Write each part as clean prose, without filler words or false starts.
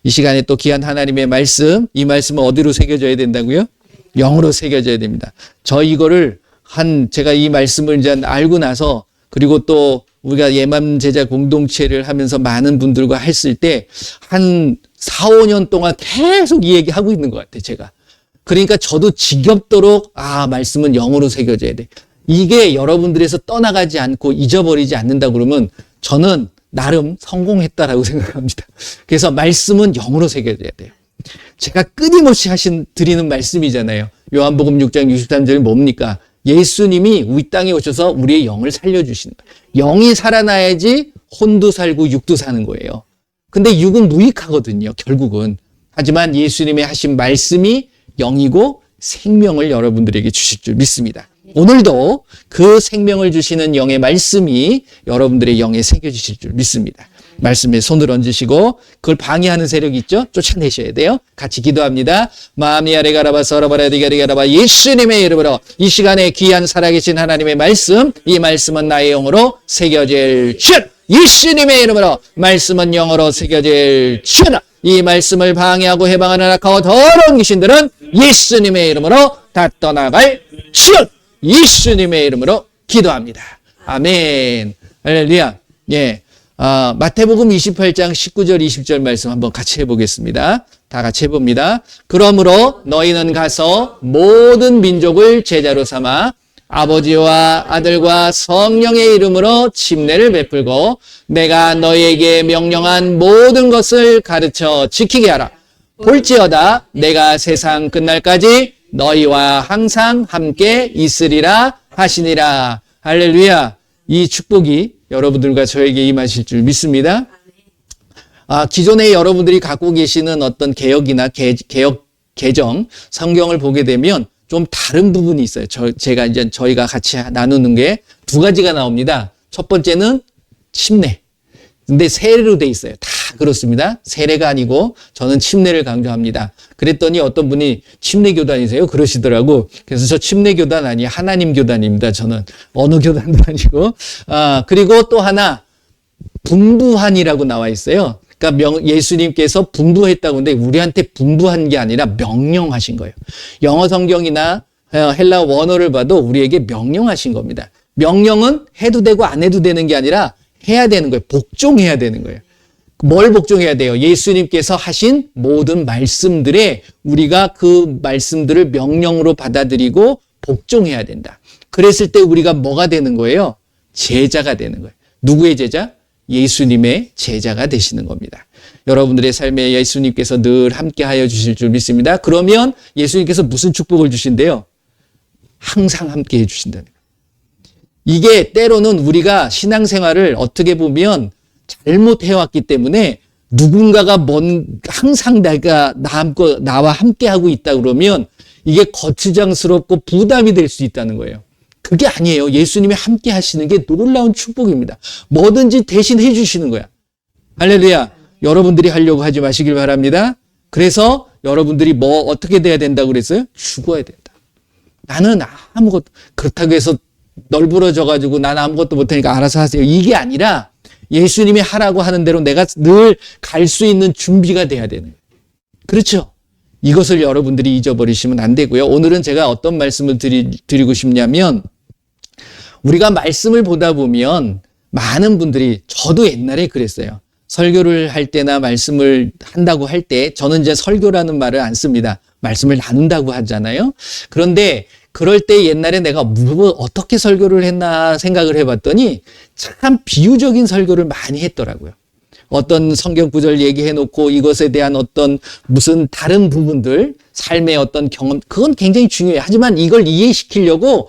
이 시간에 또 귀한 하나님의 말씀, 이 말씀은 어디로 새겨져야 된다고요? 영으로 새겨져야 됩니다. 제가 이 말씀을 이제 알고 나서, 그리고 또 우리가 예맘 제자 공동체를 하면서 많은 분들과 했을 때 한 4, 5년 동안 계속 이 얘기 하고 있는 것 같아요, 제가. 그러니까 저도 지겹도록 말씀은 영으로 새겨져야 돼. 이게 여러분들에서 떠나가지 않고 잊어버리지 않는다 그러면 저는 나름 성공했다라고 생각합니다. 그래서 말씀은 영으로 새겨져야 돼요. 제가 끊임없이 드리는 말씀이잖아요. 요한복음 6장 63절이 뭡니까? 예수님이 우리 땅에 오셔서 우리의 영을 살려주시는 거예요. 영이 살아나야지 혼도 살고 육도 사는 거예요. 근데 육은 무익하거든요, 결국은. 하지만 예수님의 하신 말씀이 영이고 생명을 여러분들에게 주실 줄 믿습니다. 오늘도 그 생명을 주시는 영의 말씀이 여러분들의 영에 새겨주실 줄 믿습니다. 말씀에 손을 얹으시고 그걸 방해하는 세력이 있죠? 쫓아내셔야 돼요. 같이 기도합니다. 마미아레가라바서라바라디가리가라바 예수님의 이름으로 이 시간에 귀한 살아계신 하나님의 말씀, 이 말씀은 나의 영으로 새겨질 줄, 예수님의 이름으로 말씀은 영으로 새겨질 줄, 이 말씀을 방해하고 해방하는 악하고 더러운 귀신들은 예수님의 이름으로 다 떠나갈 줄, 예수님의 이름으로 기도합니다. 아멘. 할렐루야. 예. 마태복음 28장 19절 20절 말씀 한번 같이 해보겠습니다. 다 같이 해봅니다. 그러므로 너희는 가서 모든 민족을 제자로 삼아 아버지와 아들과 성령의 이름으로 침례를 베풀고 내가 너희에게 명령한 모든 것을 가르쳐 지키게 하라. 볼지어다 내가 세상 끝날까지 너희와 항상 함께 있으리라 하시니라. 할렐루야. 이 축복이 여러분들과 저에게 임하실 줄 믿습니다. 기존에 여러분들이 갖고 계시는 어떤 개혁이나 개정, 성경을 보게 되면 좀 다른 부분이 있어요. 저희가 같이 나누는 게 두 가지가 나옵니다. 첫 번째는 침례. 근데 세례로 돼 있어요. 다 그렇습니다. 세례가 아니고 저는 침례를 강조합니다. 그랬더니 어떤 분이 침례 교단이세요? 그러시더라고. 그래서 저 침례 교단 아니에요. 하나님 교단입니다. 저는 어느 교단도 아니고. 그리고 또 하나 분부한이라고 나와 있어요. 그러니까 예수님께서 분부했다고 하는데 우리한테 분부한 게 아니라 명령하신 거예요. 영어 성경이나 헬라 원어를 봐도 우리에게 명령하신 겁니다. 명령은 해도 되고 안 해도 되는 게 아니라 해야 되는 거예요. 복종해야 되는 거예요. 뭘 복종해야 돼요? 예수님께서 하신 모든 말씀들에 우리가 그 말씀들을 명령으로 받아들이고 복종해야 된다. 그랬을 때 우리가 뭐가 되는 거예요? 제자가 되는 거예요. 누구의 제자? 예수님의 제자가 되시는 겁니다. 여러분들의 삶에 예수님께서 늘 함께하여 주실 줄 믿습니다. 그러면 예수님께서 무슨 축복을 주신대요? 항상 함께해 주신다는 거예요. 이게 때로는 우리가 신앙생활을 어떻게 보면 잘못해왔기 때문에 누군가가 항상 나와 함께하고 있다 그러면 이게 거추장스럽고 부담이 될 수 있다는 거예요. 그게 아니에요. 예수님이 함께 하시는 게 놀라운 축복입니다. 뭐든지 대신 해주시는 거야. 할렐루야. 여러분들이 하려고 하지 마시길 바랍니다. 그래서 여러분들이 어떻게 돼야 된다고 그랬어요? 죽어야 된다. 나는 아무것도, 그렇다고 해서 널브러져가지고 난 아무것도 못하니까 알아서 하세요. 이게 아니라 예수님이 하라고 하는 대로 내가 늘 갈 수 있는 준비가 돼야 되는 거예요. 그렇죠? 이것을 여러분들이 잊어버리시면 안 되고요. 오늘은 제가 어떤 말씀을 드리고 싶냐면 우리가 말씀을 보다 보면 많은 분들이 저도 옛날에 그랬어요. 설교를 할 때나 말씀을 한다고 할 때 저는 이제 설교라는 말을 안 씁니다. 말씀을 나눈다고 하잖아요. 그런데 그럴 때 옛날에 내가 어떻게 설교를 했나 생각을 해봤더니 참 비유적인 설교를 많이 했더라고요. 어떤 성경 구절 얘기해놓고 이것에 대한 어떤 무슨 다른 부분들, 삶의 어떤 경험, 그건 굉장히 중요해요. 하지만 이걸 이해시키려고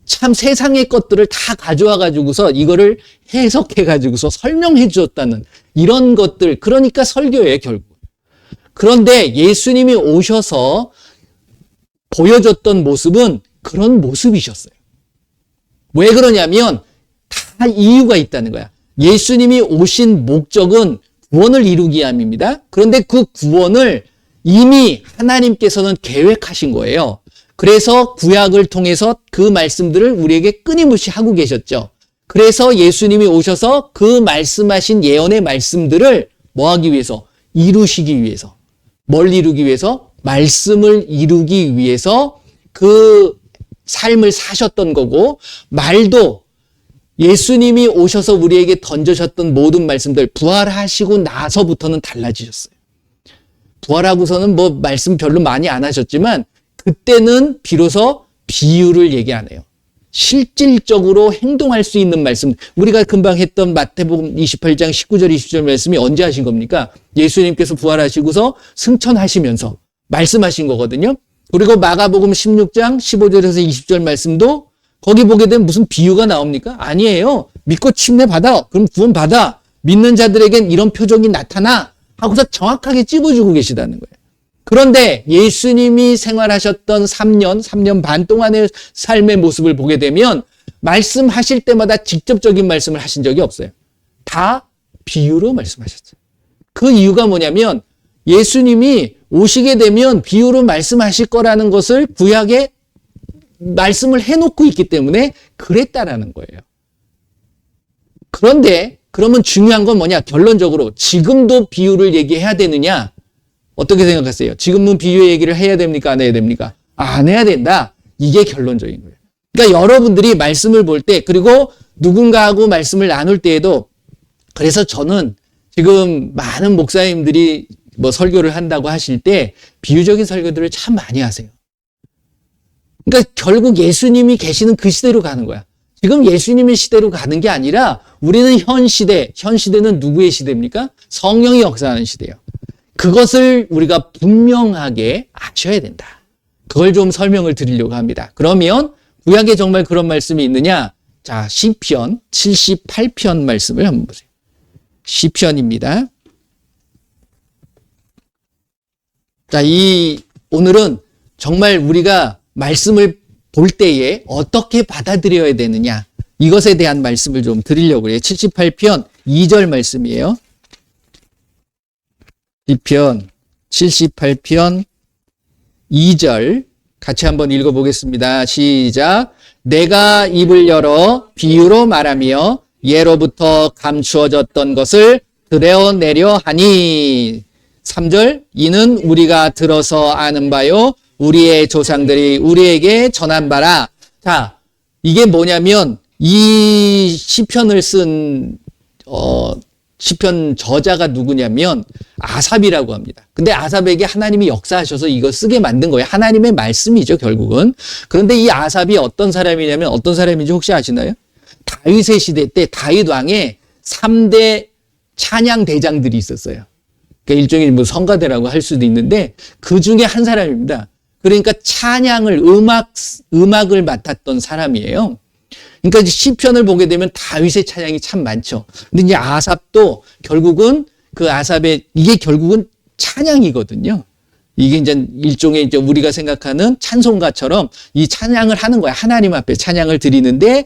참 세상의 것들을 다 가져와가지고서 이거를 해석해가지고서 설명해 주었다는 이런 것들, 그러니까 설교예요, 결국. 그런데 예수님이 오셔서 보여줬던 모습은 그런 모습이셨어요. 왜 그러냐면 다 이유가 있다는 거야. 예수님이 오신 목적은 구원을 이루기 위함입니다. 그런데 그 구원을 이미 하나님께서는 계획하신 거예요. 그래서 구약을 통해서 그 말씀들을 우리에게 끊임없이 하고 계셨죠. 그래서 예수님이 오셔서 그 말씀하신 예언의 말씀들을 뭐 하기 위해서? 이루시기 위해서. 뭘 이루기 위해서? 말씀을 이루기 위해서 그 삶을 사셨던 거고, 말도 예수님이 오셔서 우리에게 던져셨던 모든 말씀들, 부활하시고 나서부터는 달라지셨어요. 부활하고서는 뭐 말씀 별로 많이 안 하셨지만, 그때는 비로소 비유를 얘기 안 해요. 실질적으로 행동할 수 있는 말씀. 우리가 금방 했던 마태복음 28장 19절 20절 말씀이 언제 하신 겁니까? 예수님께서 부활하시고서 승천하시면서 말씀하신 거거든요. 그리고 마가복음 16장 15절에서 20절 말씀도 거기 보게 되면 무슨 비유가 나옵니까? 아니에요. 믿고 침례 받아. 그럼 구원 받아. 믿는 자들에겐 이런 표적이 나타나. 하고서 정확하게 찝어주고 계시다는 거예요. 그런데 예수님이 생활하셨던 3년 반 동안의 삶의 모습을 보게 되면 말씀하실 때마다 직접적인 말씀을 하신 적이 없어요. 다 비유로 말씀하셨어요. 그 이유가 뭐냐면 예수님이 오시게 되면 비유로 말씀하실 거라는 것을 구약에 말씀을 해놓고 있기 때문에 그랬다라는 거예요. 그런데 그러면 중요한 건 뭐냐? 결론적으로 지금도 비유를 얘기해야 되느냐? 어떻게 생각하세요? 지금은 비유 얘기를 해야 됩니까? 안 해야 됩니까? 안 해야 된다. 이게 결론적인 거예요. 그러니까 여러분들이 말씀을 볼 때, 그리고 누군가하고 말씀을 나눌 때에도, 그래서 저는 지금 많은 목사님들이 뭐 설교를 한다고 하실 때 비유적인 설교들을 참 많이 하세요. 그러니까 결국 예수님이 계시는 그 시대로 가는 거야. 지금 예수님의 시대로 가는 게 아니라 우리는 현 시대는 누구의 시대입니까? 성령이 역사하는 시대예요. 그것을 우리가 분명하게 아셔야 된다. 그걸 좀 설명을 드리려고 합니다. 그러면 구약에 정말 그런 말씀이 있느냐? 자, 시편 78편 말씀을 한번 보세요. 시편입니다. 자, 오늘은 정말 우리가 말씀을 볼 때에 어떻게 받아들여야 되느냐, 이것에 대한 말씀을 좀 드리려고 해요. 78편 2절 말씀이에요. 시편 78편 2절 같이 한번 읽어보겠습니다. 시작. 내가 입을 열어 비유로 말하며 예로부터 감추어졌던 것을 드러내려 하니. 3절. 이는 우리가 들어서 아는 바요 우리의 조상들이 우리에게 전한 바라. 자, 이게 뭐냐면 이 시편을 쓴 시편 저자가 누구냐면 아삽이라고 합니다. 근데 아삽에게 하나님이 역사하셔서 이거 쓰게 만든 거예요. 하나님의 말씀이죠, 결국은. 그런데 이 아삽이 어떤 사람이냐면 어떤 사람인지 혹시 아시나요? 다윗의 시대 때 다윗 왕의 3대 찬양 대장들이 있었어요. 그러니까 일종의 뭐 성가대라고 할 수도 있는데 그 중에 한 사람입니다. 그러니까 찬양을 음악을 맡았던 사람이에요. 그러니까 시편을 보게 되면 다윗의 찬양이 참 많죠. 근데 이제 아삽도 결국은 그 아삽의 이게 결국은 찬양이거든요. 이게 이제 일종의 이제 우리가 생각하는 찬송가처럼 이 찬양을 하는 거야. 하나님 앞에 찬양을 드리는데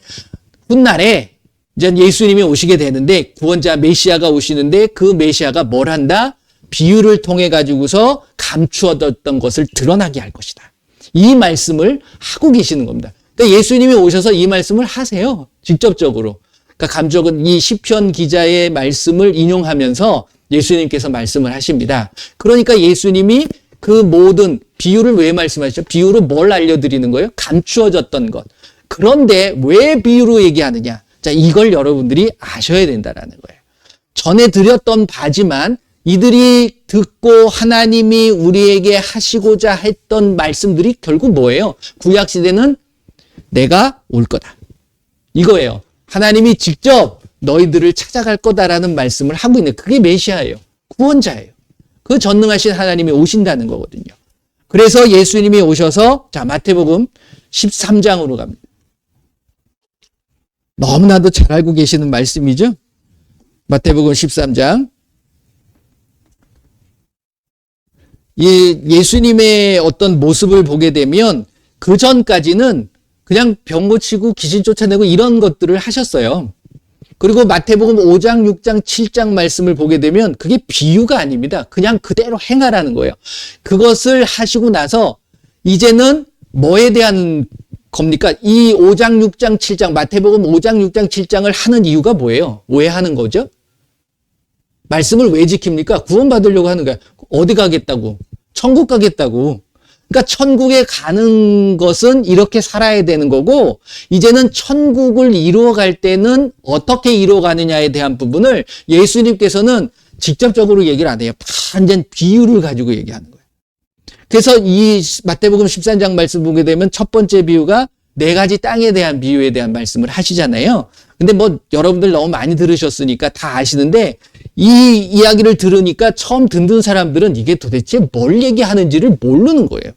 훗날에 이제 예수님이 오시게 되는데 구원자 메시아가 오시는데 그 메시아가 뭘 한다? 비유를 통해 가지고서 감추어뒀던 것을 드러나게 할 것이다. 이 말씀을 하고 계시는 겁니다. 그러니까 예수님이 오셔서 이 말씀을 하세요. 직접적으로. 그러니까 감독은 이 시편 기자의 말씀을 인용하면서 예수님께서 말씀을 하십니다. 그러니까 예수님이 그 모든 비유를 왜 말씀하시죠? 비유로 뭘 알려드리는 거예요? 감추어졌던 것. 그런데 왜 비유로 얘기하느냐? 자, 이걸 여러분들이 아셔야 된다라는 거예요. 전에 드렸던 바지만 이들이 듣고 하나님이 우리에게 하시고자 했던 말씀들이 결국 뭐예요? 구약시대는 내가 올 거다. 이거예요. 하나님이 직접 너희들을 찾아갈 거다라는 말씀을 하고 있는 그게 메시아예요. 구원자예요. 그 전능하신 하나님이 오신다는 거거든요. 그래서 예수님이 오셔서 자 마태복음 13장으로 갑니다. 너무나도 잘 알고 계시는 말씀이죠. 마태복음 13장. 예수님의 어떤 모습을 보게 되면 그 전까지는 그냥 병 고치고 귀신 쫓아내고 이런 것들을 하셨어요. 그리고 마태복음 5장, 6장, 7장 말씀을 보게 되면 그게 비유가 아닙니다. 그냥 그대로 행하라는 거예요. 그것을 하시고 나서 이제는 뭐에 대한 겁니까? 이 5장, 6장, 7장, 마태복음 5장, 6장, 7장을 하는 이유가 뭐예요? 왜 하는 거죠? 말씀을 왜 지킵니까? 구원받으려고 하는 거야. 어디 가겠다고? 천국 가겠다고. 그러니까 천국에 가는 것은 이렇게 살아야 되는 거고, 이제는 천국을 이루어갈 때는 어떻게 이루어가느냐에 대한 부분을 예수님께서는 직접적으로 얘기를 안 해요. 완전 비유를 가지고 얘기하는 거예요. 그래서 이 마태복음 13장 말씀 보게 되면 첫 번째 비유가 4가지 땅에 대한 비유에 대한 말씀을 하시잖아요. 근데 뭐 여러분들 너무 많이 들으셨으니까 다 아시는데, 이 이야기를 들으니까 처음 듣는 사람들은 이게 도대체 뭘 얘기하는지를 모르는 거예요.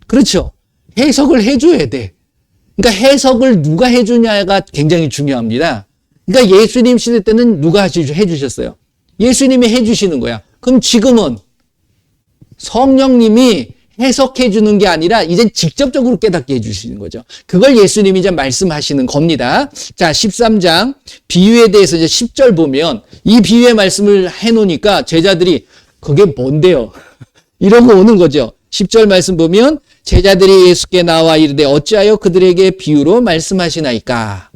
그렇죠? 해석을 해줘야 돼. 그러니까 해석을 누가 해주냐가 굉장히 중요합니다. 그러니까 예수님 시대 때는 누가 해주셨어요? 예수님이 해주시는 거야. 그럼 지금은 성령님이 해석해 주는 게 아니라 이제 직접적으로 깨닫게 해주시는 거죠. 그걸 예수님이 이제 말씀하시는 겁니다. 자, 13장 비유에 대해서 이제 10절 보면 이 비유의 말씀을 해놓으니까 제자들이 그게 뭔데요? 이러고 오는 거죠. 10절 말씀 보면 제자들이 예수께 나와 이르되 어찌하여 그들에게 비유로 말씀하시나이까?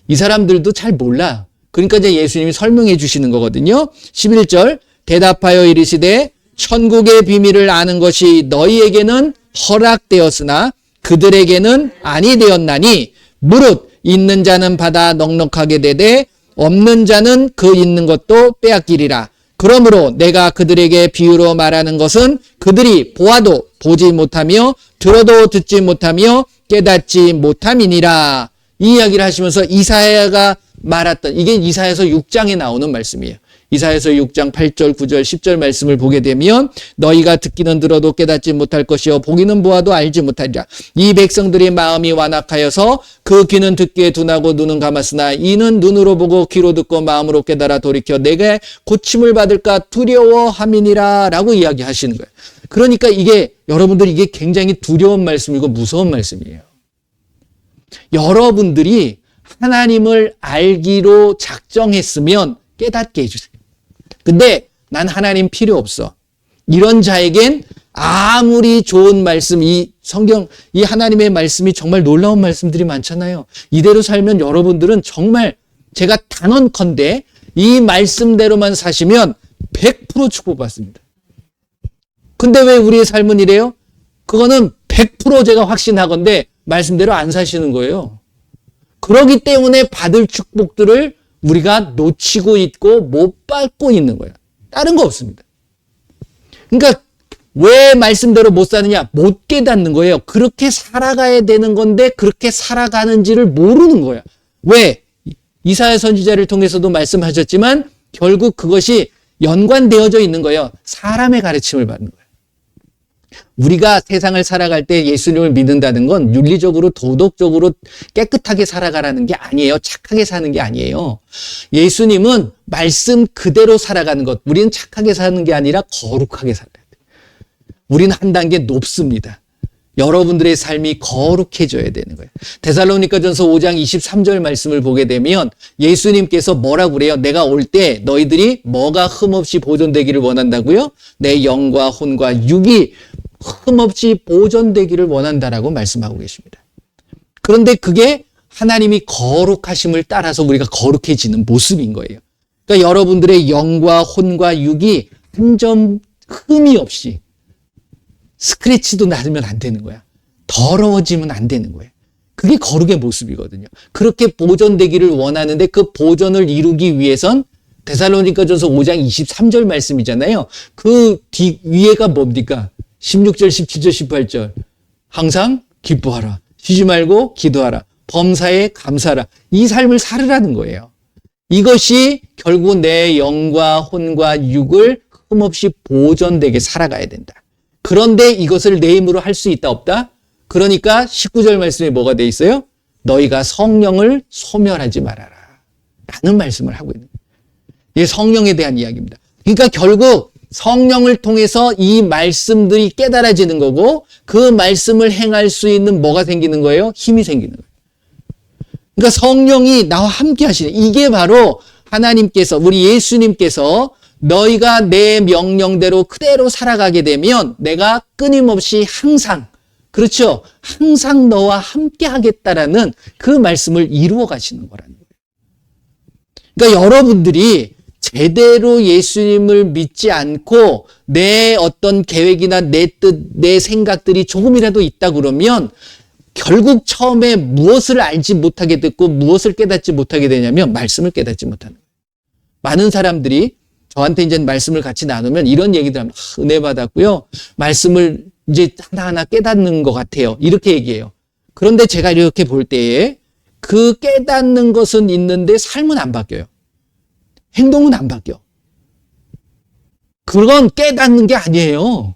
이 사람들도 잘 몰라. 그러니까 이제 예수님이 설명해 주시는 거거든요. 11절 대답하여 이르시되 천국의 비밀을 아는 것이 너희에게는 허락되었으나 그들에게는 아니 되었나니 무릇 있는 자는 받아 넉넉하게 되되 없는 자는 그 있는 것도 빼앗기리라. 그러므로 내가 그들에게 비유로 말하는 것은 그들이 보아도 보지 못하며 들어도 듣지 못하며 깨닫지 못함이니라. 이 이야기를 하시면서 이사야가 말했던, 이게 이사야서 6장에 나오는 말씀이에요. 이사야서 6장 8절, 9절, 10절 말씀을 보게 되면 너희가 듣기는 들어도 깨닫지 못할 것이요 보기는 보아도 알지 못하리라. 이 백성들의 마음이 완악하여서 그 귀는 듣기에 둔하고 눈은 감았으나 이는 눈으로 보고 귀로 듣고 마음으로 깨달아 돌이켜 내게 고침을 받을까 두려워함이니라 라고 이야기하시는 거예요. 그러니까 이게 여러분들 이게 굉장히 두려운 말씀이고 무서운 말씀이에요. 여러분들이 하나님을 알기로 작정했으면 깨닫게 해주세요. 근데 난 하나님 필요 없어. 이런 자에겐 아무리 좋은 말씀, 이 성경, 이 하나님의 말씀이 정말 놀라운 말씀들이 많잖아요. 이대로 살면 여러분들은 정말 제가 단언컨대 이 말씀대로만 사시면 100% 축복받습니다. 근데 왜 우리의 삶은 이래요? 그거는 100% 제가 확신하건대 말씀대로 안 사시는 거예요. 그렇기 때문에 받을 축복들을 우리가 놓치고 있고 못 받고 있는 거예요. 다른 거 없습니다. 그러니까 왜 말씀대로 못 사느냐? 못 깨닫는 거예요. 그렇게 살아가야 되는 건데 그렇게 살아가는지를 모르는 거예요. 왜? 이사야 선지자를 통해서도 말씀하셨지만 결국 그것이 연관되어져 있는 거예요. 사람의 가르침을 받는 거예요. 우리가 세상을 살아갈 때 예수님을 믿는다는 건 윤리적으로 도덕적으로 깨끗하게 살아가라는 게 아니에요. 착하게 사는 게 아니에요. 예수님은 말씀 그대로 살아가는 것. 우리는 착하게 사는 게 아니라 거룩하게 살아야 돼요. 우리는 한 단계 높습니다. 여러분들의 삶이 거룩해져야 되는 거예요. 데살로니가전서 5장 23절 말씀을 보게 되면 예수님께서 뭐라고 그래요? 내가 올 때 너희들이 뭐가 흠없이 보존되기를 원한다고요? 내 영과 혼과 육이 흠없이 보존되기를 원한다라고 말씀하고 계십니다. 그런데 그게 하나님이 거룩하심을 따라서 우리가 거룩해지는 모습인 거예요. 그러니까 여러분들의 영과 혼과 육이 한 점 흠이 없이 스크래치도 나면 안 되는 거야. 더러워지면 안 되는 거예요. 그게 거룩의 모습이거든요. 그렇게 보존되기를 원하는데 그 보존을 이루기 위해선 데살로니가전서 5장 23절 말씀이잖아요. 그 뒤 위에가 뭡니까? 16절, 17절, 18절. 항상 기뻐하라. 쉬지 말고 기도하라. 범사에 감사하라. 이 삶을 살으라는 거예요. 이것이 결국 내 영과 혼과 육을 흠없이 보존되게 살아가야 된다. 그런데 이것을 내 힘으로 할 수 있다 없다? 그러니까 19절 말씀에 뭐가 돼 있어요? 너희가 성령을 소멸하지 말아라 라는 말씀을 하고 있는 거예요. 이게 성령에 대한 이야기입니다. 그러니까 결국 성령을 통해서 이 말씀들이 깨달아지는 거고 그 말씀을 행할 수 있는 뭐가 생기는 거예요? 힘이 생기는 거예요. 그러니까 성령이 나와 함께 하시는, 이게 바로 하나님께서, 우리 예수님께서 너희가 내 명령대로 그대로 살아가게 되면 내가 끊임없이 항상, 그렇죠? 항상 너와 함께 하겠다라는 그 말씀을 이루어 가시는 거라는 거예요. 그러니까 여러분들이 제대로 예수님을 믿지 않고 내 어떤 계획이나 내 뜻, 내 생각들이 조금이라도 있다 그러면 결국 처음에 무엇을 알지 못하게 됐고 무엇을 깨닫지 못하게 되냐면 말씀을 깨닫지 못하는 거예요. 많은 사람들이 저한테 이제 말씀을 같이 나누면 이런 얘기들 하면 은혜 받았고요. 말씀을 이제 하나하나 깨닫는 것 같아요. 이렇게 얘기해요. 그런데 제가 이렇게 볼 때에 그 깨닫는 것은 있는데 삶은 안 바뀌어요. 행동은 안 바뀌어. 그건 깨닫는 게 아니에요.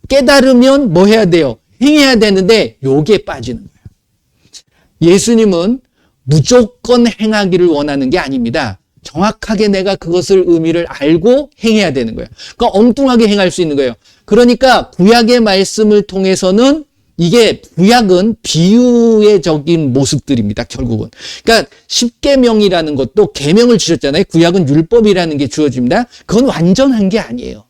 깨달으면 뭐 해야 돼요? 행해야 되는데 요게 빠지는 거예요. 예수님은 무조건 행하기를 원하는 게 아닙니다. 정확하게 내가 그것을 의미를 알고 행해야 되는 거예요. 그러니까 엉뚱하게 행할 수 있는 거예요. 그러니까 구약의 말씀을 통해서는 이게 구약은 비유의적인 모습들입니다. 결국은. 그러니까 십계명이라는 것도 계명을 주셨잖아요. 구약은 율법이라는 게 주어집니다. 그건 완전한 게 아니에요.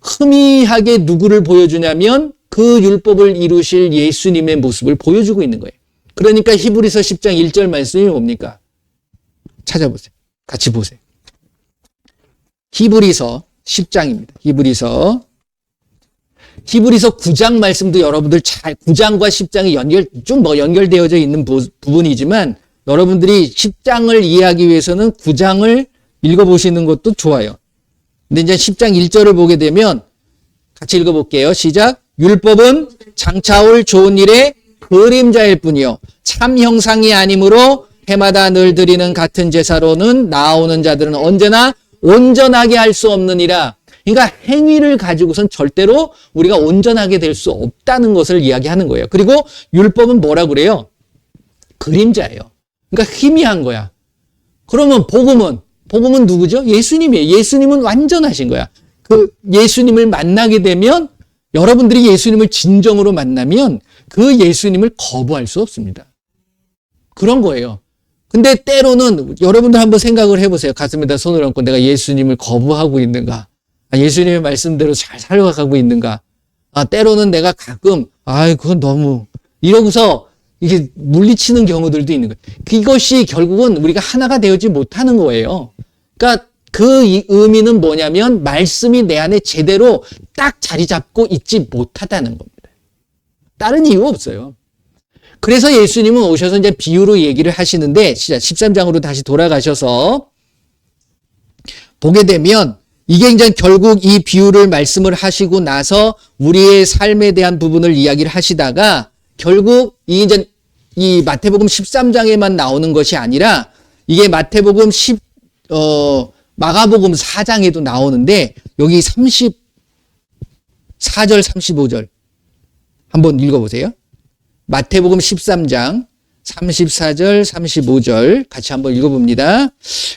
희미하게 누구를 보여주냐면 그 율법을 이루실 예수님의 모습을 보여주고 있는 거예요. 그러니까 히브리서 10장 1절 말씀이 뭡니까? 찾아보세요. 같이 보세요. 히브리서 10장입니다. 히브리서 9장 말씀도 여러분들 9장과 10장이 좀 연결되어져 있는 부분이지만 여러분들이 10장을 이해하기 위해서는 9장을 읽어보시는 것도 좋아요. 근데 이제 10장 1절을 보게 되면 같이 읽어볼게요. 시작. 율법은 장차올 좋은 일의 그림자일 뿐이요. 참 형상이 아니므로 해마다 늘 드리는 같은 제사로는 나아오는 자들은 언제나 온전하게 할 수 없느니라. 그러니까 행위를 가지고선 절대로 우리가 온전하게 될 수 없다는 것을 이야기하는 거예요. 그리고 율법은 뭐라 그래요? 그림자예요. 그러니까 희미한 거야. 그러면 복음은 누구죠? 예수님이에요. 예수님은 완전하신 거야. 그 예수님을 만나게 되면 여러분들이 예수님을 진정으로 만나면 그 예수님을 거부할 수 없습니다. 그런 거예요. 근데 때로는 여러분들 한번 생각을 해보세요. 가슴에다 손을 얹고 내가 예수님을 거부하고 있는가? 예수님의 말씀대로 잘 살아가고 있는가? 때로는 내가 가끔 그건 너무 이러고서 이게 물리치는 경우들도 있는 거예요. 그것이 결국은 우리가 하나가 되어지 못하는 거예요. 그러니까 그 의미는 뭐냐면 말씀이 내 안에 제대로 딱 자리 잡고 있지 못하다는 겁니다. 다른 이유 없어요. 그래서 예수님은 오셔서 이제 비유로 얘기를 하시는데 13장으로 다시 돌아가셔서 보게 되면 이게 이제 결국 이 비유를 말씀을 하시고 나서 우리의 삶에 대한 부분을 이야기를 하시다가 결국 이 마태복음 13장에만 나오는 것이 아니라 이게 마태복음 마가복음 4장에도 나오는데 여기 34절 35절 한번 읽어보세요. 마태복음 13장 34절 35절 같이 한번 읽어봅니다.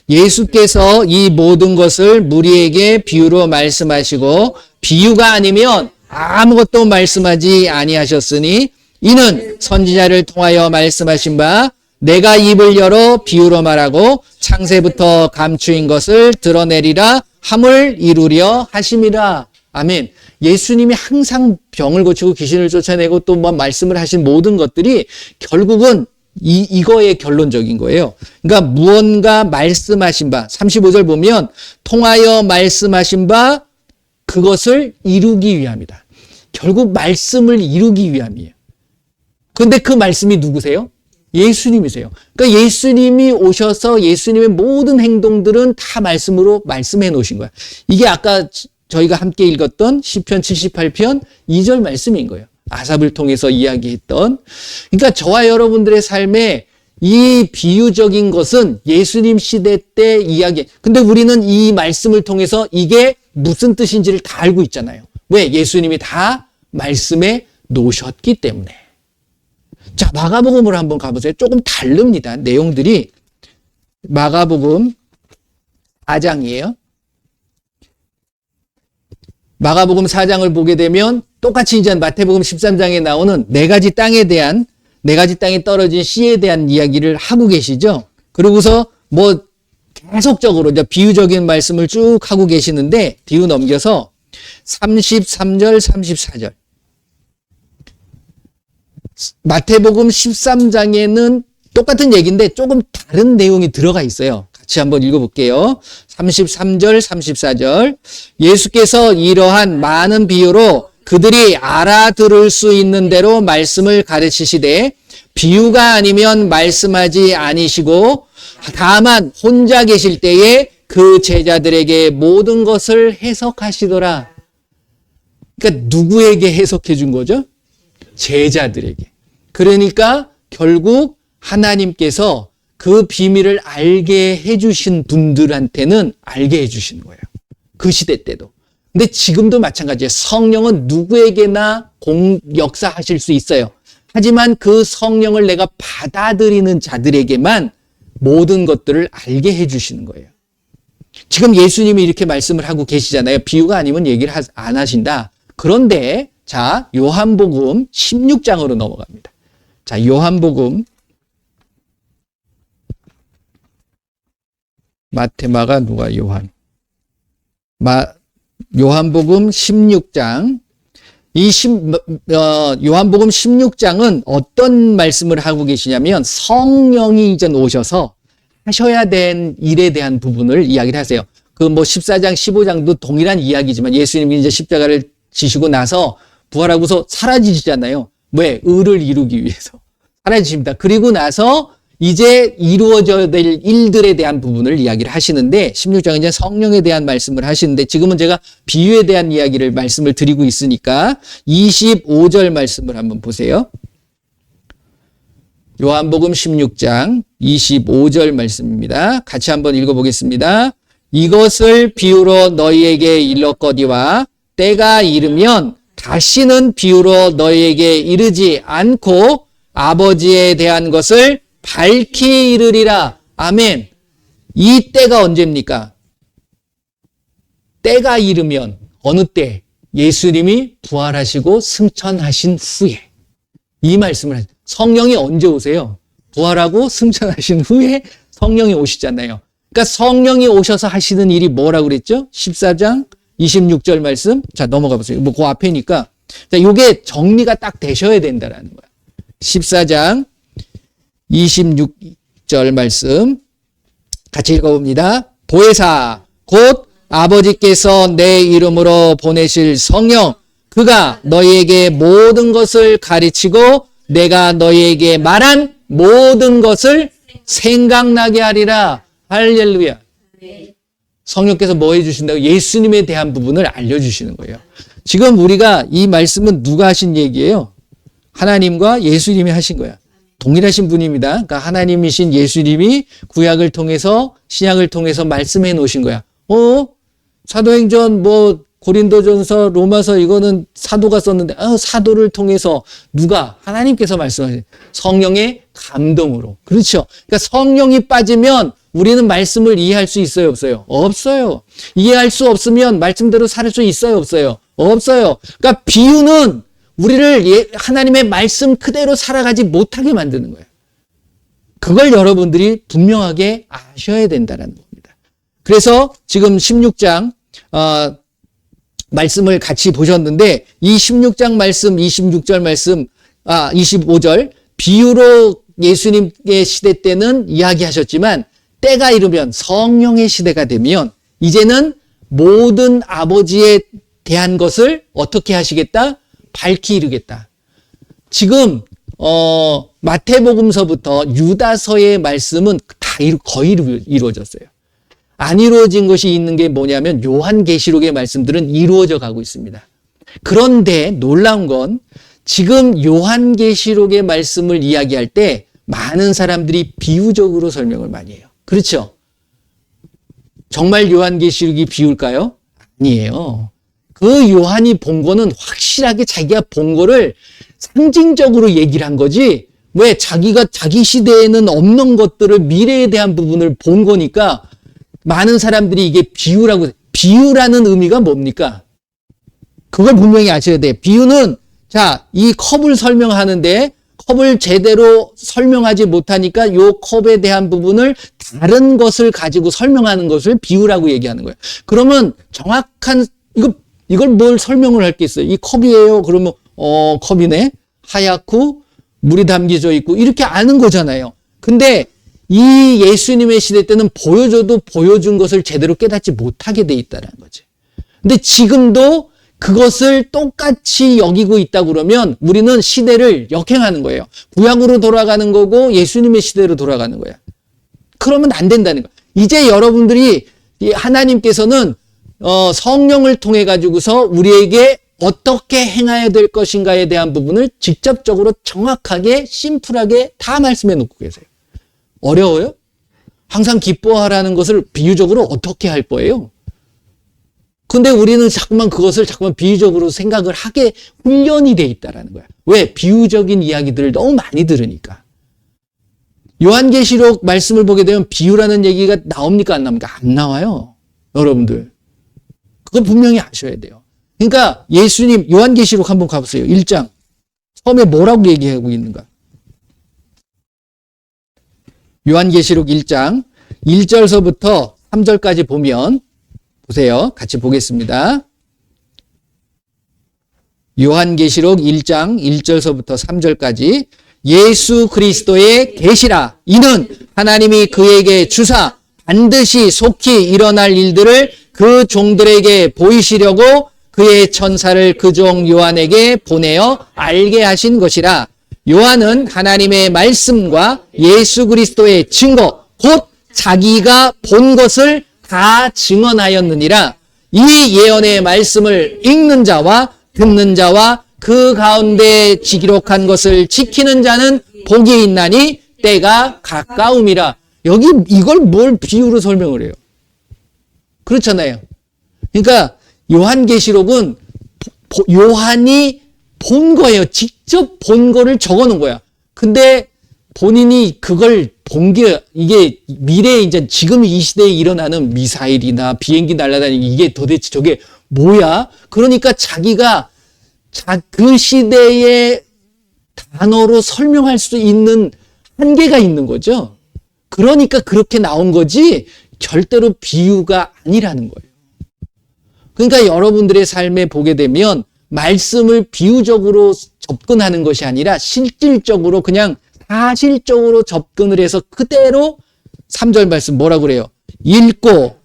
예수께서 이 모든 것을 무리에게 비유로 말씀하시고 비유가 아니면 아무것도 말씀하지 아니하셨으니 이는 선지자를 통하여 말씀하신 바 내가 입을 열어 비유로 말하고 창세부터 감추인 것을 드러내리라 함을 이루려 하심이라. 아멘. 예수님이 항상 병을 고치고 귀신을 쫓아내고 또 뭐 말씀을 하신 모든 것들이 결국은 이거의 결론적인 거예요. 그러니까 무언가 말씀하신 바 35절 보면 통하여 말씀하신 바 그것을 이루기 위함이다. 결국 말씀을 이루기 위함이에요. 그런데 그 말씀이 누구세요? 예수님이세요. 그러니까 예수님이 오셔서 예수님의 모든 행동들은 다 말씀으로 말씀해 놓으신 거야. 이게 아까 저희가 함께 읽었던 시편 78편 2절 말씀인 거예요. 아삽을 통해서 이야기했던. 그러니까 저와 여러분들의 삶에 이 비유적인 것은 예수님 시대 때 이야기. 근데 우리는 이 말씀을 통해서 이게 무슨 뜻인지를 다 알고 있잖아요. 왜? 예수님이 다 말씀해 놓으셨기 때문에. 자, 마가복음으로 한번 가보세요. 조금 다릅니다. 내용들이. 마가복음 4장이에요. 마가복음 4장을 보게 되면 똑같이 이제 마태복음 13장에 나오는 네 가지 땅에 떨어진 씨에 대한 이야기를 하고 계시죠. 그러고서 뭐 계속적으로 이제 비유적인 말씀을 쭉 하고 계시는데 뒤로 넘겨서 33절, 34절. 마태복음 13장에는 똑같은 얘기인데 조금 다른 내용이 들어가 있어요. 같이 한번 읽어볼게요. 33절, 34절. 예수께서 이러한 많은 비유로 그들이 알아들을 수 있는 대로 말씀을 가르치시되 비유가 아니면 말씀하지 아니시고 다만 혼자 계실 때에 그 제자들에게 모든 것을 해석하시더라. 그러니까 누구에게 해석해 준 거죠? 제자들에게. 그러니까 결국 하나님께서 그 비밀을 알게 해주신 분들한테는 알게 해주시는 거예요. 그 시대 때도. 근데 지금도 마찬가지예요. 성령은 누구에게나 역사하실 수 있어요. 하지만 그 성령을 내가 받아들이는 자들에게만 모든 것들을 알게 해주시는 거예요. 지금 예수님이 이렇게 말씀을 하고 계시잖아요. 비유가 아니면 얘기를 안 하신다. 그런데 자, 요한복음 16장으로 넘어갑니다. 자, 요한복음 마테마가 누가 요한복음 16장. 요한복음 16장은 어떤 말씀을 하고 계시냐면 성령이 이제 오셔서 하셔야 된 일에 대한 부분을 이야기를 하세요. 그 14장, 15장도 동일한 이야기지만 예수님이 이제 십자가를 지시고 나서 부활하고서 사라지시잖아요. 왜? 의를 이루기 위해서. 사라지십니다. 그리고 나서 이제 이루어져야 될 일들에 대한 부분을 이야기를 하시는데 16장은 이제 성령에 대한 말씀을 하시는데 지금은 제가 비유에 대한 이야기를 말씀을 드리고 있으니까 25절 말씀을 한번 보세요. 요한복음 16장 25절 말씀입니다. 같이 한번 읽어보겠습니다. 이것을 비유로 너희에게 일렀거니와 때가 이르면 다시는 비유로 너희에게 이르지 않고 아버지에 대한 것을 밝히 이르리라. 아멘. 이 때가 언제입니까? 때가 이르면 어느 때? 예수님이 부활하시고 승천하신 후에. 이 말씀을 하죠. 성령이 언제 오세요? 부활하고 승천하신 후에 성령이 오시잖아요. 그러니까 성령이 오셔서 하시는 일이 뭐라고 그랬죠? 14장 26절 말씀. 자, 넘어가 보세요. 뭐 그 앞에니까. 자, 요게 정리가 딱 되셔야 된다라는 거야. 14장 26절 말씀 같이 읽어봅니다. 보혜사 곧 아버지께서 내 이름으로 보내실 성령 그가 너희에게 모든 것을 가르치고 내가 너희에게 말한 모든 것을 생각나게 하리라. 할렐루야. 성령께서 뭐 해주신다고? 예수님에 대한 부분을 알려주시는 거예요. 지금 우리가 이 말씀은 누가 하신 얘기예요? 하나님과 예수님이 하신 거야. 동일하신 분입니다. 그러니까 하나님이신 예수님이 구약을 통해서 신약을 통해서 말씀해 놓으신 거야. 사도행전 고린도전서 로마서 이거는 사도가 썼는데 사도를 통해서 누가? 하나님께서 말씀하신 성령의 감동으로. 그렇죠. 그러니까 성령이 빠지면 우리는 말씀을 이해할 수 있어요, 없어요? 없어요. 이해할 수 없으면 말씀대로 살 수 있어요, 없어요? 없어요. 그러니까 비유는 우리를 하나님의 말씀 그대로 살아가지 못하게 만드는 거예요. 그걸 여러분들이 분명하게 아셔야 된다는 겁니다. 그래서 지금 16장 말씀을 같이 보셨는데 이 16장 말씀, 26절 말씀, 25절 비유로 예수님의 시대 때는 이야기하셨지만 때가 이르면 성령의 시대가 되면 이제는 모든 아버지에 대한 것을 어떻게 하시겠다? 밝히 이르겠다. 지금 마태복음서부터 유다서의 말씀은 다 거의 이루어졌어요. 안 이루어진 것이 있는 게 뭐냐면 요한계시록의 말씀들은 이루어져 가고 있습니다. 그런데 놀라운 건 지금 요한계시록의 말씀을 이야기할 때 많은 사람들이 비유적으로 설명을 많이 해요. 그렇죠? 정말 요한계시록이 비유일까요? 아니에요. 그 요한이 본 거는 확실하게 자기가 본 거를 상징적으로 얘기를 한 거지. 왜? 자기가 자기 시대에는 없는 것들을 미래에 대한 부분을 본 거니까 많은 사람들이 이게 비유라고. 비유라는 의미가 뭡니까? 그걸 분명히 아셔야 돼요. 비유는 자, 이 컵을 설명하는데 컵을 제대로 설명하지 못하니까 요 컵에 대한 부분을 다른 것을 가지고 설명하는 것을 비유라고 얘기하는 거예요. 그러면 정확한 이걸 뭘 설명을 할 게 있어요? 이 컵이에요. 그러면 컵이네. 하얗고 물이 담겨져 있고 이렇게 아는 거잖아요. 근데 이 예수님의 시대 때는 보여줘도 보여준 것을 제대로 깨닫지 못하게 돼 있다는 거지. 근데 지금도 그것을 똑같이 여기고 있다 그러면 우리는 시대를 역행하는 거예요. 구약으로 돌아가는 거고 예수님의 시대로 돌아가는 거야. 그러면 안 된다는 거야. 이제 여러분들이 하나님께서는 성령을 통해 가지고서 우리에게 어떻게 행해야 될 것인가에 대한 부분을 직접적으로 정확하게 심플하게 다 말씀해 놓고 계세요. 어려워요? 항상 기뻐하라는 것을 비유적으로 어떻게 할 거예요? 근데 우리는 자꾸만 그것을 자꾸만 비유적으로 생각을 하게 훈련이 돼 있다라는 거야. 왜? 비유적인 이야기들을 너무 많이 들으니까. 요한계시록 말씀을 보게 되면 비유라는 얘기가 나옵니까? 안 나옵니까? 안 나와요. 여러분들. 그거 분명히 아셔야 돼요. 그러니까 예수님 요한계시록 한번 가보세요. 1장. 처음에 뭐라고 얘기하고 있는가? 요한계시록 1장 1절서부터 3절까지 보면 보세요. 같이 보겠습니다. 요한계시록 1장 1절서부터 3절까지 예수 그리스도의 계시라. 이는 하나님이 그에게 주사 반드시 속히 일어날 일들을 그 종들에게 보이시려고 그의 천사를 그 종 요한에게 보내어 알게 하신 것이라. 요한은 하나님의 말씀과 예수 그리스도의 증거 곧 자기가 본 것을 다 증언하였느니라. 이 예언의 말씀을 읽는 자와 듣는 자와 그 가운데 기록한 것을 지키는 자는 복이 있나니 때가 가까움이라. 여기 이걸 뭘 비유로 설명을 해요? 그렇잖아요. 그러니까 요한계시록은 요한이 본 거예요. 직접 본 거를 적어 놓은 거야. 근데 본인이 그걸 본 게 이게 미래에 이제 지금 이 시대에 일어나는 미사일이나 비행기 날아다니기 이게 도대체 저게 뭐야? 그러니까 자기가 그 시대의 단어로 설명할 수 있는 한계가 있는 거죠. 그러니까 그렇게 나온 거지 절대로 비유가 아니라는 거예요. 그러니까 여러분들의 삶에 보게 되면 말씀을 비유적으로 접근하는 것이 아니라 실질적으로 그냥 사실적으로 접근을 해서 그대로 3절 말씀 뭐라고 그래요? 읽고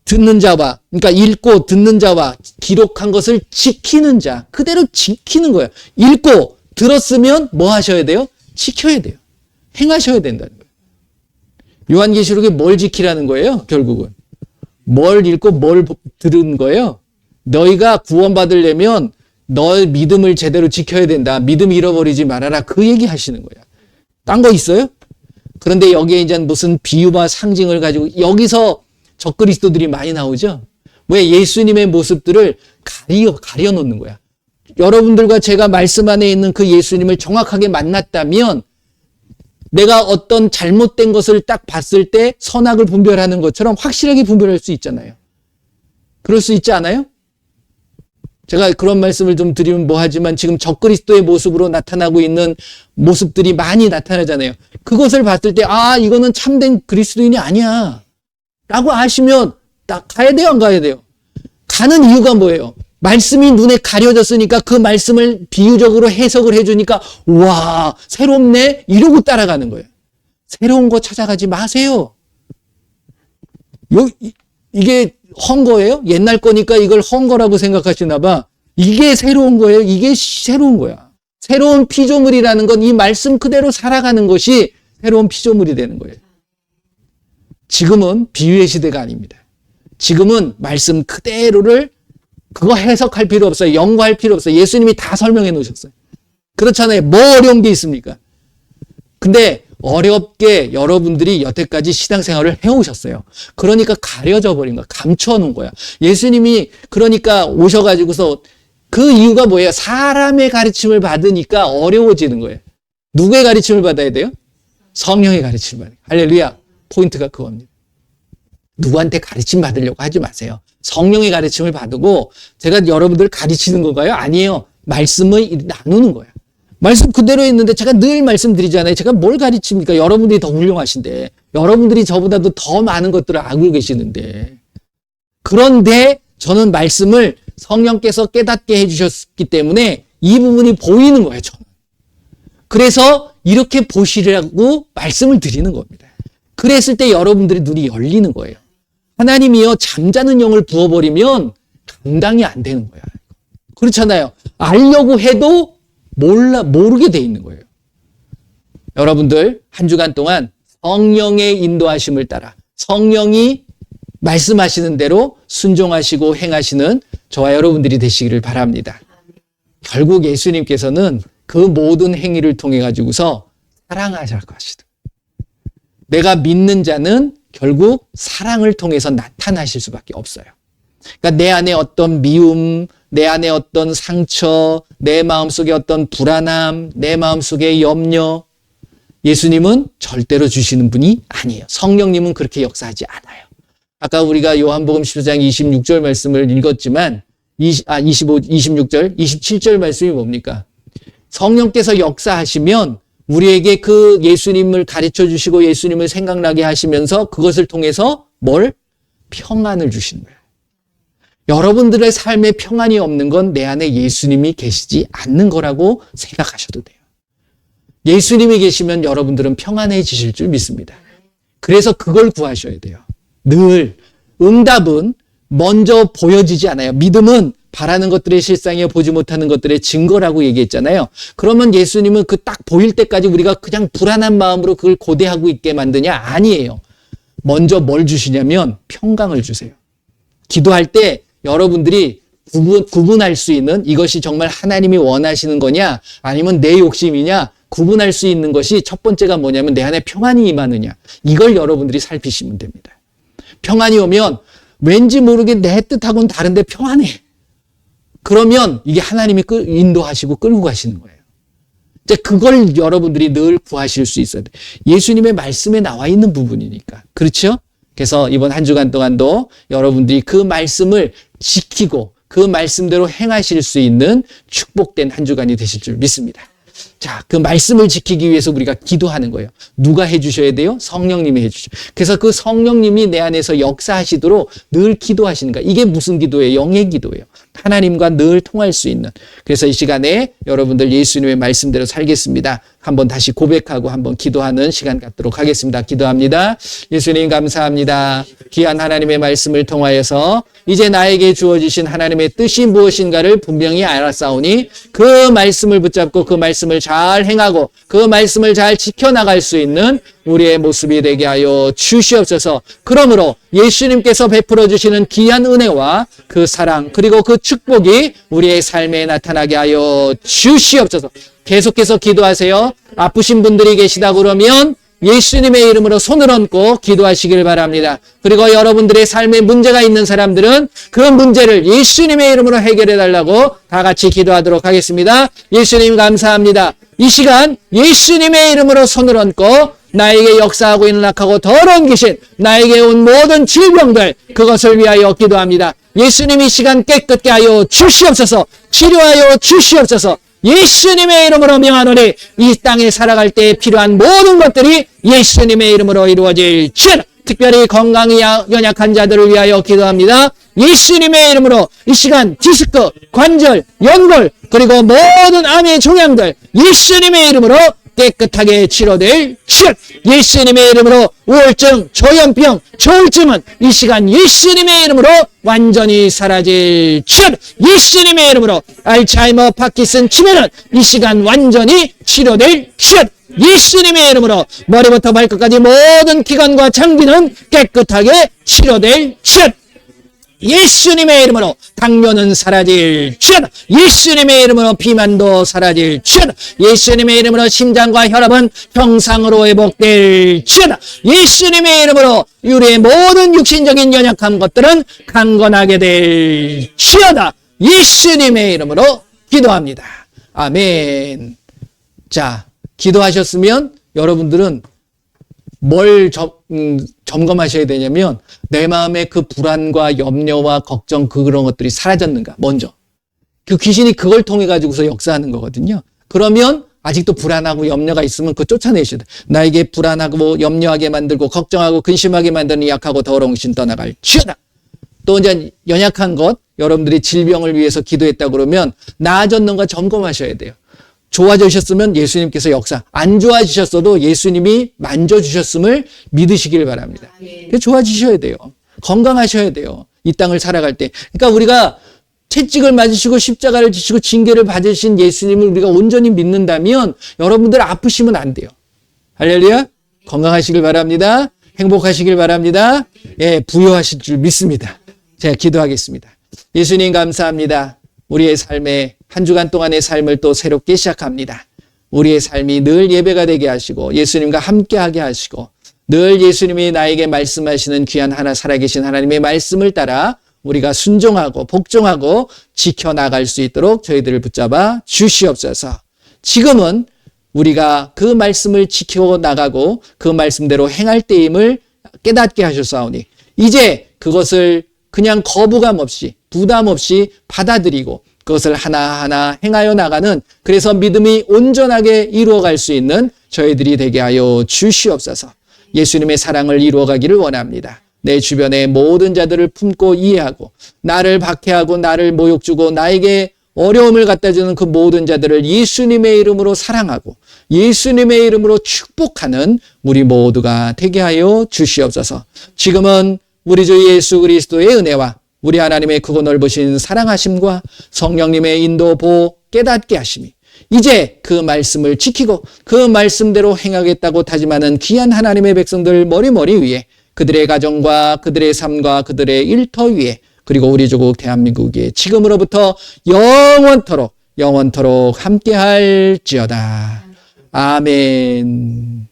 듣는 자와 그러니까 읽고 듣는 자와 기록한 것을 지키는 자 그대로 지키는 거예요. 읽고 들었으면 뭐 하셔야 돼요? 지켜야 돼요. 행하셔야 된다는 거예요. 요한계시록에 뭘 지키라는 거예요? 결국은 뭘 읽고 뭘 들은 거예요? 너희가 구원받으려면 너의 믿음을 제대로 지켜야 된다. 믿음 잃어버리지 말아라. 그 얘기 하시는 거야. 딴 거 있어요? 그런데 여기에 이제 무슨 비유와 상징을 가지고 여기서 적그리스도들이 많이 나오죠? 왜? 예수님의 모습들을 가려놓는 거야. 여러분들과 제가 말씀 안에 있는 그 예수님을 정확하게 만났다면 내가 어떤 잘못된 것을 딱 봤을 때 선악을 분별하는 것처럼 확실하게 분별할 수 있잖아요. 그럴 수 있지 않아요? 제가 그런 말씀을 좀 드리면 뭐하지만 지금 적그리스도의 모습으로 나타나고 있는 모습들이 많이 나타나잖아요. 그것을 봤을 때 이거는 참된 그리스도인이 아니야 라고 하시면 딱 가야 돼요? 안 가야 돼요? 가는 이유가 뭐예요? 말씀이 눈에 가려졌으니까 그 말씀을 비유적으로 해석을 해주니까 와 새롭네 이러고 따라가는 거예요. 새로운 거 찾아가지 마세요. 이게 헌 거예요? 옛날 거니까 이걸 헌 거라고 생각하시나 봐. 이게 새로운 거예요. 이게 새로운 거야. 새로운 피조물이라는 건 이 말씀 그대로 살아가는 것이 새로운 피조물이 되는 거예요. 지금은 비유의 시대가 아닙니다. 지금은 말씀 그대로를 그거 해석할 필요 없어요. 연구할 필요 없어요. 예수님이 다 설명해 놓으셨어요. 그렇잖아요. 뭐 어려운 게 있습니까? 근데 어렵게 여러분들이 여태까지 신앙생활을 해오셨어요. 그러니까 가려져 버린 거야. 감춰 놓은 거야. 예수님이 그러니까 오셔가지고서 그 이유가 뭐예요? 사람의 가르침을 받으니까 어려워지는 거예요. 누구의 가르침을 받아야 돼요? 성령의 가르침을 받아야 돼요. 할렐루야. 포인트가 그겁니다. 누구한테 가르침 받으려고 하지 마세요. 성령의 가르침을 받고 제가 여러분들 가르치는 건가요? 아니에요. 말씀을 나누는 거예요. 말씀 그대로 있는데 제가 늘 말씀드리잖아요. 제가 뭘 가르칩니까? 여러분들이 더 훌륭하신데 여러분들이 저보다도 더 많은 것들을 알고 계시는데 그런데 저는 말씀을 성령께서 깨닫게 해주셨기 때문에 이 부분이 보이는 거예요. 저는. 그래서 이렇게 보시라고 말씀을 드리는 겁니다. 그랬을 때 여러분들의 눈이 열리는 거예요. 하나님이요, 잠자는 영을 부어버리면 감당이 안 되는 거야. 그렇잖아요. 알려고 해도 모르게 돼 있는 거예요. 여러분들 한 주간 동안 성령의 인도하심을 따라 성령이 말씀하시는 대로 순종하시고 행하시는 저와 여러분들이 되시기를 바랍니다. 결국 예수님께서는 그 모든 행위를 통해 가지고서 사랑하실 것이다. 내가 믿는 자는 결국 사랑을 통해서 나타나실 수밖에 없어요. 그러니까 내 안에 어떤 미움, 내 안에 어떤 상처, 내 마음속에 어떤 불안함, 내 마음속에 염려, 예수님은 절대로 주시는 분이 아니에요. 성령님은 그렇게 역사하지 않아요. 아까 우리가 요한복음 14장 26절 말씀을 읽었지만 26절, 27절 말씀이 뭡니까? 성령께서 역사하시면 우리에게 그 예수님을 가르쳐 주시고 예수님을 생각나게 하시면서 그것을 통해서 뭘? 평안을 주시는 거예요. 여러분들의 삶에 평안이 없는 건 내 안에 예수님이 계시지 않는 거라고 생각하셔도 돼요. 예수님이 계시면 여러분들은 평안해지실 줄 믿습니다. 그래서 그걸 구하셔야 돼요. 늘 응답은 먼저 보여지지 않아요. 믿음은 바라는 것들의 실상이요 보지 못하는 것들의 증거라고 얘기했잖아요. 그러면 예수님은 그 딱 보일 때까지 우리가 그냥 불안한 마음으로 그걸 고대하고 있게 만드냐? 아니에요. 먼저 뭘 주시냐면 평강을 주세요. 기도할 때 여러분들이 구분할 수 있는 이것이 정말 하나님이 원하시는 거냐 아니면 내 욕심이냐 구분할 수 있는 것이 첫 번째가 뭐냐면 내 안에 평안이 임하느냐. 이걸 여러분들이 살피시면 됩니다. 평안이 오면 왠지 모르게 내 뜻하고는 다른데 평안해. 그러면 이게 하나님이 인도하시고 끌고 가시는 거예요. 이제 그걸 여러분들이 늘 구하실 수 있어야 돼요. 예수님의 말씀에 나와 있는 부분이니까. 그렇죠? 그래서 이번 한 주간 동안도 여러분들이 그 말씀을 지키고 그 말씀대로 행하실 수 있는 축복된 한 주간이 되실 줄 믿습니다. 자, 그 말씀을 지키기 위해서 우리가 기도하는 거예요. 누가 해주셔야 돼요? 성령님이 해주셔요. 그래서 그 성령님이 내 안에서 역사하시도록 늘 기도하시는 거예요. 이게 무슨 기도예요? 영의 기도예요. 하나님과 늘 통할 수 있는. 그래서 이 시간에 여러분들 예수님의 말씀대로 살겠습니다. 한번 다시 고백하고 한번 기도하는 시간 갖도록 하겠습니다. 기도합니다. 예수님 감사합니다. 귀한 하나님의 말씀을 통하여서 이제 나에게 주어지신 하나님의 뜻이 무엇인가를 분명히 알았사오니 그 말씀을 붙잡고 그 말씀을 잘 행하고 그 말씀을 잘 지켜나갈 수 있는 우리의 모습이 되게 하여 주시옵소서. 그러므로 예수님께서 베풀어 주시는 귀한 은혜와 그 사랑 그리고 그 축복이 우리의 삶에 나타나게 하여 주시옵소서. 계속해서 기도하세요. 아프신 분들이 계시다 그러면 예수님의 이름으로 손을 얹고 기도하시길 바랍니다. 그리고 여러분들의 삶에 문제가 있는 사람들은 그 문제를 예수님의 이름으로 해결해 달라고 다 같이 기도하도록 하겠습니다. 예수님 감사합니다. 이 시간 예수님의 이름으로 손을 얹고 나에게 역사하고 있는 악하고 더러운 귀신, 나에게 온 모든 질병들 그것을 위하여 기도합니다. 예수님 이 시간 깨끗게 하여 주시옵소서. 치료하여 주시옵소서. 예수님의 이름으로 명하노니 이 땅에 살아갈 때 필요한 모든 것들이 예수님의 이름으로 이루어질지어다. 특별히 건강이 연약한 자들을 위하여 기도합니다. 예수님의 이름으로 이 시간 디스크, 관절, 연골 그리고 모든 암의 종양들 예수님의 이름으로 깨끗하게 치료될 것. 예수님의 이름으로 우울증, 조현병, 조울증은 이 시간 예수님의 이름으로 완전히 사라질 것. 예수님의 이름으로 알츠하이머, 파킨슨 치매는 이 시간 완전히 치료될 것. 예수님의 이름으로 머리부터 발끝까지 모든 기관과 장기는 깨끗하게 치료될 것. 예수님의 이름으로 당뇨는 사라질 것. 예수님의 이름으로 비만도 사라질 것. 예수님의 이름으로 심장과 혈압은 정상으로 회복될 것. 예수님의 이름으로 우리의 모든 육신적인 연약한 것들은 강건하게 될 것. 예수님의 이름으로 기도합니다. 아멘. 자, 기도하셨으면 여러분들은 뭘 점검하셔야 되냐면 내 마음의 그 불안과 염려와 걱정 그런 것들이 사라졌는가 먼저. 그 귀신이 그걸 통해 가지고서 역사하는 거거든요. 그러면 아직도 불안하고 염려가 있으면 그거 쫓아내셔야 돼. 나에게 불안하고 염려하게 만들고 걱정하고 근심하게 만드는 약하고 더러운 귀신 떠나갈지어다. 또 이제 연약한 것 여러분들이 질병을 위해서 기도했다 그러면 나아졌는가 점검하셔야 돼요. 좋아지셨으면 예수님께서 역사, 안 좋아지셨어도 예수님이 만져주셨음을 믿으시길 바랍니다. 좋아지셔야 돼요. 건강하셔야 돼요. 이 땅을 살아갈 때. 그러니까 우리가 채찍을 맞으시고 십자가를 지시고 징계를 받으신 예수님을 우리가 온전히 믿는다면 여러분들 아프시면 안 돼요. 할렐루야. 건강하시길 바랍니다. 행복하시길 바랍니다. 예, 부여하실 줄 믿습니다. 제가 기도하겠습니다. 예수님 감사합니다. 우리의 삶에 한 주간 동안의 삶을 또 새롭게 시작합니다. 우리의 삶이 늘 예배가 되게 하시고 예수님과 함께하게 하시고 늘 예수님이 나에게 말씀하시는 귀한 하나 살아계신 하나님의 말씀을 따라 우리가 순종하고 복종하고 지켜나갈 수 있도록 저희들을 붙잡아 주시옵소서. 지금은 우리가 그 말씀을 지키고 나가고 그 말씀대로 행할 때임을 깨닫게 하셨사오니 이제 그것을 그냥 거부감 없이 부담 없이 받아들이고 그것을 하나하나 행하여 나가는 그래서 믿음이 온전하게 이루어갈 수 있는 저희들이 되게 하여 주시옵소서. 예수님의 사랑을 이루어가기를 원합니다. 내 주변의 모든 자들을 품고 이해하고 나를 박해하고 나를 모욕 주고 나에게 어려움을 갖다 주는 그 모든 자들을 예수님의 이름으로 사랑하고 예수님의 이름으로 축복하는 우리 모두가 되게 하여 주시옵소서. 지금은 우리 주 예수 그리스도의 은혜와 우리 하나님의 크고 넓으신 사랑하심과 성령님의 인도 보호 깨닫게 하심이 이제 그 말씀을 지키고 그 말씀대로 행하겠다고 다짐하는 귀한 하나님의 백성들 머리머리 위에 그들의 가정과 그들의 삶과 그들의 일터 위에 그리고 우리 조국 대한민국에 지금으로부터 영원토록 함께할지어다. 아멘.